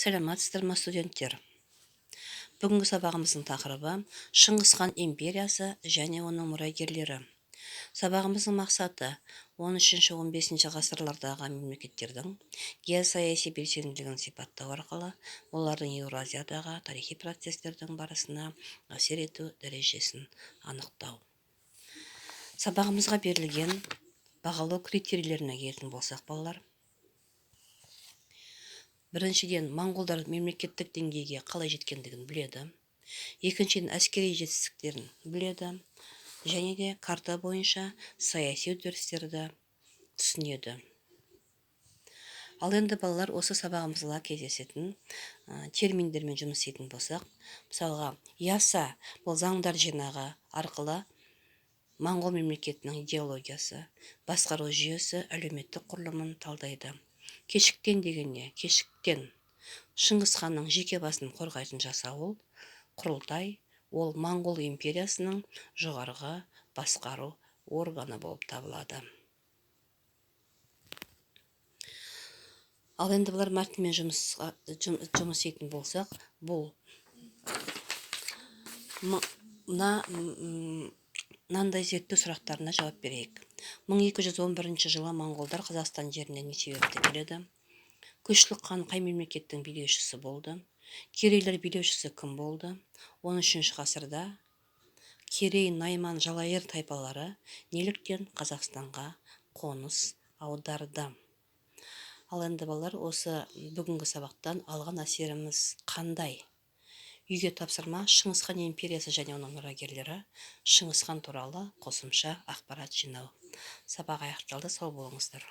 Сәлеметсіздер ме, студенттер? Бүгінгі сабағымыздың тақырыбы Шыңғыс хан империясы және оның мұрагерлері. Сабағымыздың мақсаты 13-15 ғасырлардағы мемлекеттердің геосаяси белсенділігін сипаттау арқылы олардың Еуразиядағы тарихи процестердің барысына әсер ету дәрежесін анықтау. Сабағымызға берілген бағалау критерийлеріне келетін болсақ, балалар, біріншіден, моңғолдар мемлекеттік деңгейге қалай жеткендігін біледі. Екіншіден, әскери жетістіктерін біледі. Және де карта бойынша саяси үдерістерді түсінеді. Ал енді балалар, осы сабағымызда кездесетін терминдермен жұмыс істейтін болсақ, мысалға, яса бұл заңдар жинағы арқылы моңғол мемлекетінің идеологиясы, басқару жүйесі, әлеуметтік құрылымын талдайды. Кешіктен дегенне, кешіктен Шыңғыс ханның жеке басын қорғайтын жасауыл, құрылтай, ол моңғол империясының жоғарғы басқару органы болып табылады. Ал енді бұлар мәтінмен жұмыс ететін болсақ, бұл мынандай зерттеу сұрақтарына жауап берейік. 1211 жылы моңғолдар Қазақстан жеріне не себепті келеді? Көшілік хан қай мемлекеттің билеушісі болды? Керейлер билеушісі кім болды? 13 ғасырда Керей, Найман, Жалайыр тайпалары неліктен Қазақстанға қоныс аударды? Ал енді балалар, осы бүгінгі сабақтан алған әсеріміз қандай? Үйге тапсырма: Шыңғыс хан империясы және оның мұрагерлері, Шыңғыс хан туралы қосымша ақпарат жинау. Сабақ аяқталды, сау болыңыздар.